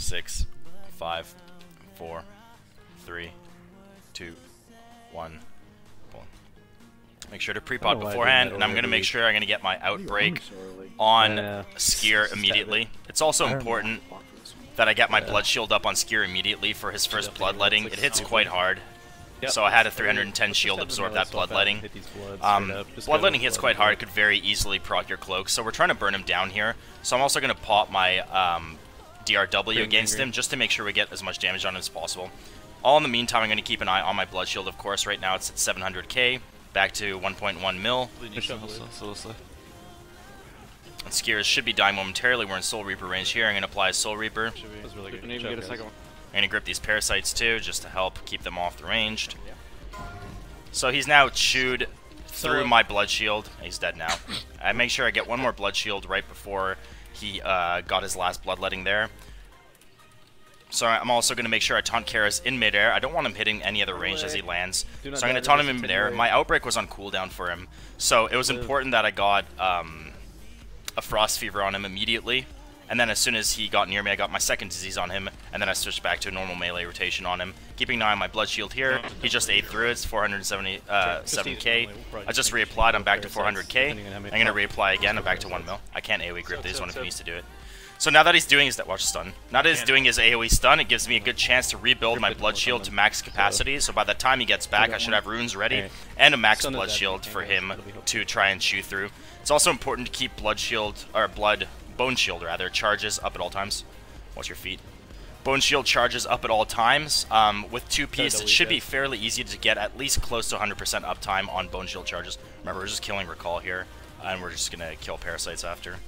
6, 5, 4, 3, 2, 1. Make sure to pre-pot beforehand, and I'm going to make sure I'm going to get my outbreak on Skier immediately. It's also important that I get my blood shield up on Skier immediately for his first bloodletting. It hits quite hard, so I had a 310 shield absorb that bloodletting. Bloodletting hits quite hard, could very easily proc your cloak, so we're trying to burn him down here. So I'm also going to pop my DRW against him just to make sure we get as much damage on him as possible. All in the meantime, I'm going to keep an eye on my blood shield, of course. Right now it's at 700k. Back to 1.1 mil. And Skiers should be dying momentarily. We're in Soul Reaper range here. I'm going to apply Soul Reaper. I'm going to grip these parasites too, just to help keep them off the ranged. So he's now chewed through my blood shield. He's dead now. I make sure I get one more blood shield right before he got his last bloodletting there. So I'm also going to make sure I taunt Kara's in midair. I don't want him hitting any other range as he lands. So I'm going to taunt him in midair. My outbreak was on cooldown for him. So it was important that I got a Frost Fever on him immediately. And then as soon as he got near me, I got my second disease on him. And then I switched back to a normal melee rotation on him. Keeping an eye on my blood shield here. He just ate through it. It's 477k. I just reapplied. I'm back to 400k. I'm going to reapply again. I'm back to 1 mil. I can't AoE grip this one if he needs to do it. So now that he's doing his watch stun, now that he's doing his AoE stun, it gives me a good chance to rebuild my blood shield to max capacity. So by the time he gets back, I should have runes ready and a max blood shield for him to try and chew through. It's also important to keep blood shield or bone shield rather charges up at all times. Watch your feet. Bone shield charges up at all times. With 2-piece, it should be fairly easy to get at least close to 100% uptime on bone shield charges. Remember, we're just killing recall here, and we're just gonna kill parasites after.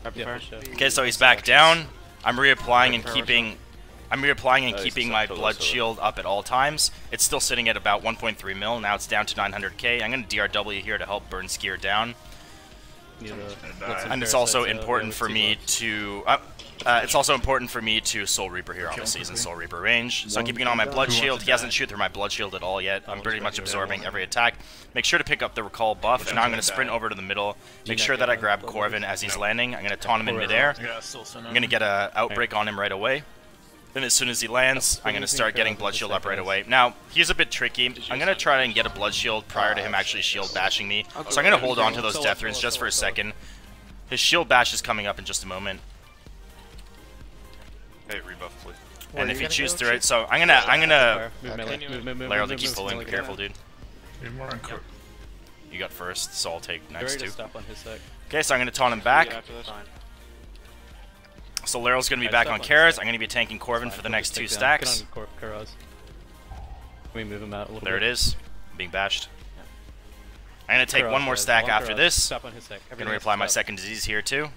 Okay, so he's back down. I'm reapplying and keeping my blood shield up at all times. It's still sitting at about 1.3 mil. Now it's down to 900k. I'm going to DRW here to help burn Skier down. And it's also important for me to Soul Reaper here. Obviously, he's in Soul Reaper range. So I'm keeping on my blood shield. He hasn't shoot through my blood shield at all yet. I'm pretty much absorbing every attack. Make sure to pick up the recall buff. And now I'm going to sprint over to the middle. Make sure that I grab Corvin as he's landing. I'm going to taunt him in midair. I'm going to get an outbreak on him right away. Then as soon as he lands, I'm going to start getting blood shield up right away. Now, he's a bit tricky. I'm going to try and get a blood shield prior to him actually shield bashing me. So I'm going to hold on to those death runes just for a second. His shield bash is coming up in just a moment. Okay, rebuff, please. And if he chews through it, so I'm gonna Laryl to keep pulling. Be careful, dude. You got first, so I'll take next too. Okay, so I'm gonna taunt him back. So Laryl's gonna be back on Kara's. I'm gonna be tanking Corvin for the next 2 stacks. There it is, being bashed. I'm gonna take one more stack after this. I'm gonna reapply my second disease here too.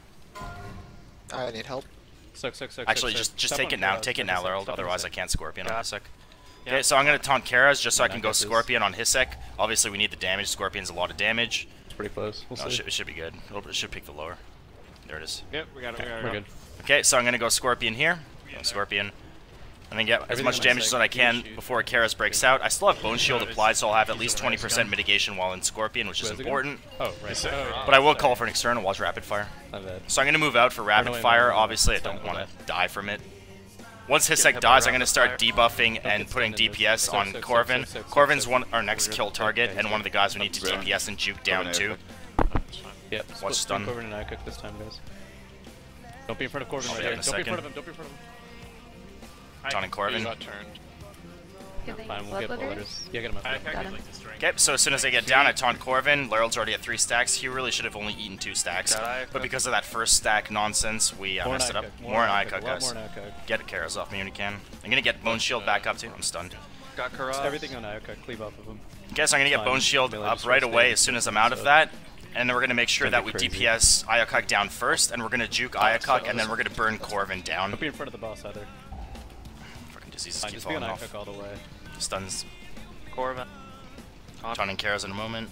I need help. Actually, just take it now. Take it now, Laryl. Otherwise, I can't Scorpion on Hisek. Okay, so I'm going to taunt Kara's just so I can go Scorpion on Hisek. Obviously, we need the damage. Scorpion's a lot of damage. It's pretty close. We'll see. It should be good. It should pick the lower. There it is. Yep, we got it. We're good. Okay, so I'm going to go Scorpion here. Scorpion. And then get as much damage as I can before Kara's breaks out. I still have Bone Shield applied, so I'll have at least 20% mitigation while in Scorpion, which is important. Oh, right. But I will call for an external. Watch Rapid Fire. So I'm going to move out for Rapid Fire. Obviously, I don't want to die from it. Once Hisek dies, I'm going to start debuffing and putting DPS on Corvin. Corvin's our next kill target, and one of the guys we need to DPS and juke down too. Yep. Watch stun. Corvin and I cook this time, guys. Don't be in front of Corvin right there. Don't be in front of him. Don't be in front of him. Taunting Corvin. Fine, we'll get bullets. Yeah, get him up. Okay, so as soon as I get down, I taunt Corvin. Laryl's already at 3 stacks. He really should have only eaten 2 stacks. But because of that first stack nonsense, we messed it up. More an eye cook, guys. Get Kara's off me when you can. I'm going to get Bone Shield back up too. I'm stunned. Got Kara. Everything on Ioka, cleave off of him. Okay, so I'm going to get Bone Shield up right away as soon as I'm out of that. And then we're going to make sure that we DPS Ayakuk down first, and we're going to juke Ayakuk, and then we're going to burn Corvin down. Don't be in front of the boss either. Fucking diseases keep falling off. All the way. Stuns. Corvin. Taunting Kara's in a moment.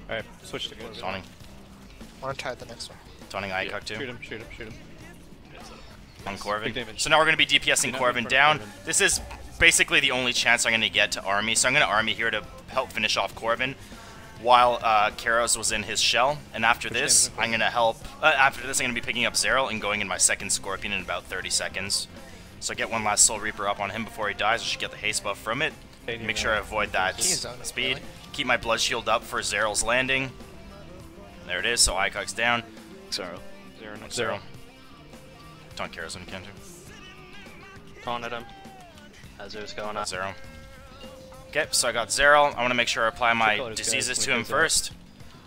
Alright, switch to good. Taunting. I want to try the next one. Taunting Ayakuk too. Shoot him, shoot him, shoot him. On Corvin. So now we're going to be DPSing Corvin down. This is basically the only chance I'm going to get to army, so I'm going to army here to help finish off Corvin. while Karos was in his shell, and after this, I'm gonna help. After this, I'm gonna be picking up Zeril and going in my second Scorpion in about 30 seconds. So I get one last Soul Reaper up on him before he dies. I should get the haste buff from it. Make sure I avoid that speed. Keep my blood shield up for Zeril's landing. There it is. So Icog's down. Zero. Taunt Karos when you can too. Taunted him. As it was going up. Zero. Okay, so I got Zeril. I want to make sure I apply my diseases to him first.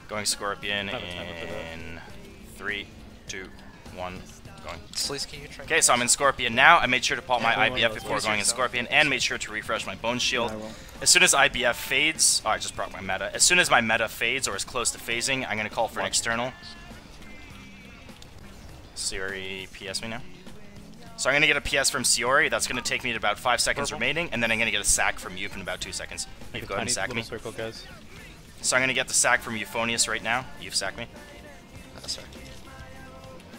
Going Scorpion in 3, 2, 1. Going. Okay, so I'm in Scorpion now. I made sure to pop my IBF before going in Scorpion, and made sure to refresh my Bone Shield. As soon as IBF fades, oh, I just brought my meta. As soon as my meta fades or is close to phasing, I'm gonna call for an external. Siori PS me now. So I'm gonna get a PS from Siori. That's gonna take me to about 5 seconds remaining, and then I'm gonna get a sack from Yup in about 2 seconds. You've go ahead and sack me. So I'm gonna get the sack from Euphonious right now. You've sacked me.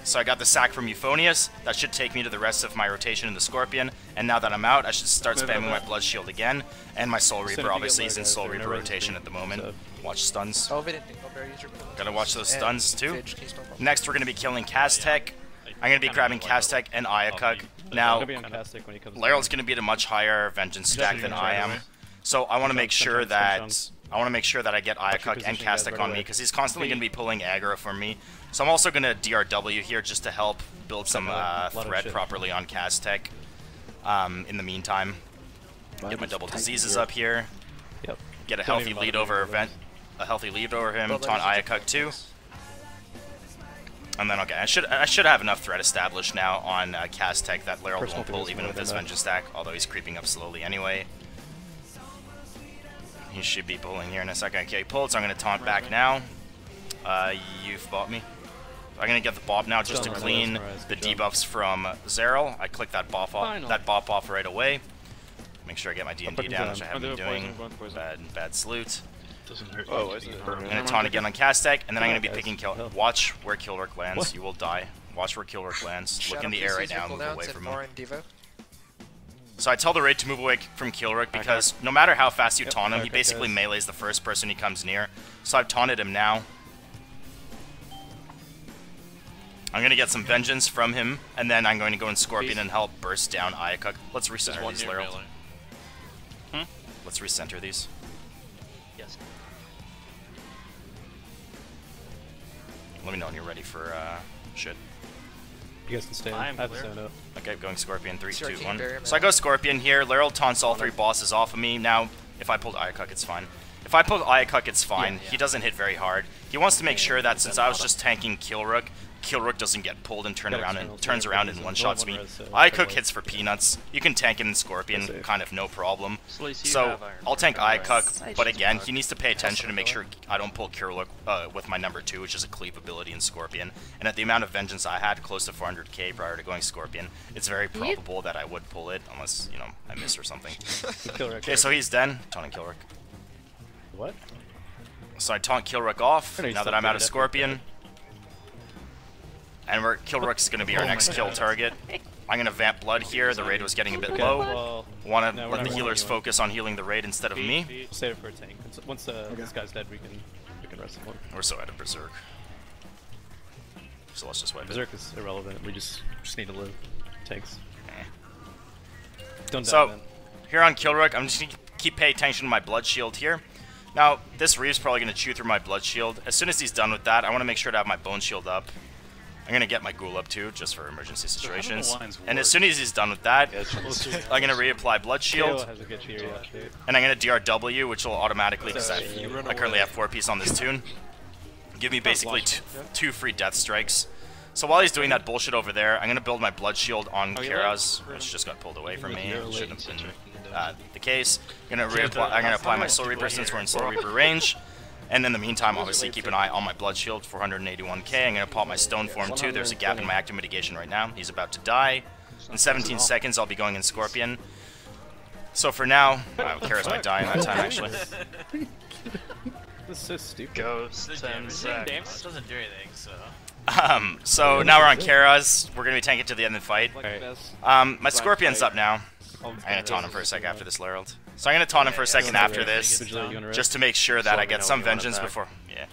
So I got the sack from Euphonious. That should take me to the rest of my rotation in the Scorpion. And now that I'm out, I should start spamming my Blood Shield again. And my Soul Reaper obviously is in Soul Reaper rotation at the moment. Watch stuns. Gotta watch those stuns too. Next we're gonna be killing Kaztek. I'm gonna be grabbing Kaztek and Ayakuk. Now, Leryl's gonna be at a much higher Vengeance stack than I am. So I want to make sure that I get Ayakuk and Kaztek on me, because he's constantly going to be pulling aggro from me. So I'm also going to DRW here just to help build some threat properly on Kaztek. In the meantime, get my double diseases up here. Get a healthy lead over him. Taunt Ayakuk too. And then okay, I should have enough threat established now on Kaztek that Leryl won't pull even with his Vengeance stack, although he's creeping up slowly anyway. He should be pulling here in a second. Okay, he pulled, so I'm going to taunt back now. You've bought me. I'm going to get the Bob now just to clean the debuffs from Zeril. I click that buff off right away. Make sure I get my D&D down, which I haven't been doing. Bad salute. I'm going to taunt again on Kaztek, and then I'm going to be picking kill. Watch where Kilrick lands. You will die. Watch where Kilrick lands. Look in the air right now and move away from him. So I tell the raid to move away from Kilrick because no matter how fast you taunt him, he basically melees the first person he comes near. So I've taunted him now. I'm going to get some Vengeance from him, and then I'm going to go in Scorpion and help burst down Ayakuk. Let's recenter these, Leryl. Let's recenter these. Yes. Let me know when you're ready for shit. You guys can stay. I have okay, going Scorpion, 3, 2, 1. So I go Scorpion here. Leryl taunts all 3 bosses off of me. Now, if I pulled Ayakuk, it's fine. If I pulled Ayakuk, it's fine. He doesn't hit very hard. He wants to make sure that since I was just tanking Kilrook, Kilrook doesn't get pulled and turns around and one-shots me. Ayakuk hits for peanuts. You can tank it in Scorpion, kind of no problem. So I'll tank Ayakuk, but again, he needs to pay attention to make sure I don't pull Kilrook with my number 2, which is a cleave ability in Scorpion. And at the amount of Vengeance I had, close to 400k prior to going Scorpion, it's very probable that I would pull it, unless, you know, I miss or something. Okay, so he's dead. Taunting Kilrook. What? So I taunt Kilrook off, now that I'm out of Scorpion. And Kilrook's going to be our next kill target. I'm going to vamp blood here. The raid was getting a bit low. Want to let the healers focus on healing the raid instead of me. Save it for a tank. Once this guy's dead, we can rest him. We're so out of Berserk. So let's just wipe it. Berserk is irrelevant. We just need to live. Tanks. Don't die, so, man. Here on Kilrook, I'm just going to keep paying attention to my blood shield here. Now, this Reeve's probably going to chew through my blood shield. As soon as he's done with that, I want to make sure to have my bone shield up. I'm going to get my ghoul up too, just for emergency situations. And as soon as he's done with that, I'm going to reapply blood shield. And I'm going to DRW, which will automatically, because I currently have 4-piece on this tune, give me basically 2 free death strikes. So while he's doing that bullshit over there, I'm going to build my blood shield on Karaz, which just got pulled away from me. It shouldn't have been the case. I'm going to apply my Soul Reaper since we're in Soul Reaper range. And in the meantime, obviously, keep an eye on my blood shield, 481k. I'm going to pop my stone form too. There's a gap in my active mitigation right now. He's about to die. In 17 seconds, I'll be going in Scorpion. So for now, Karas might die in that time, actually. This is so stupid. Ghost doesn't do anything, so... So now we're on Karaz. We're going to be tanking to the end of the fight. My Scorpion's up now. I'm going to taunt him for a sec after this, Lerald. So I'm gonna taunt him for a second after this, just to make sure that I get some vengeance before. Yeah.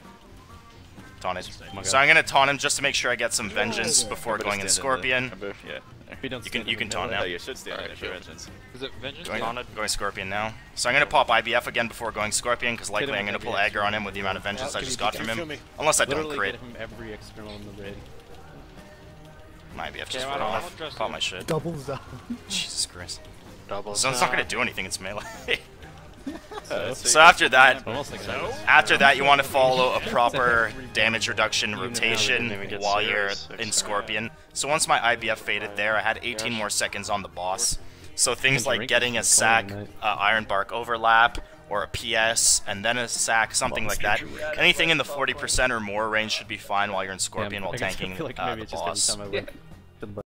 Taunted. So I'm gonna taunt him just to make sure I get some vengeance before going in Scorpion. Yeah. You can taunt now. You should stand there for vengeance. Is it vengeance? Going Scorpion now. So I'm gonna pop IBF again before going Scorpion, because likely I'm gonna pull aggro on him with the amount of vengeance I just got from him. Unless I don't crit. Get him every external in the raid. My IBF just went off. Pop my shit. Doubles down. Jesus Christ. Doubles. So it's not gonna do anything, it's melee. So after that, you want to follow a proper damage reduction rotation while you're in Scorpion. So once my IBF faded there, I had 18 more seconds on the boss. So things like getting a sack, Iron Bark overlap, or a PS, and then a sack, something like that. Anything in the 40% or more range should be fine while you're in Scorpion while tanking the boss.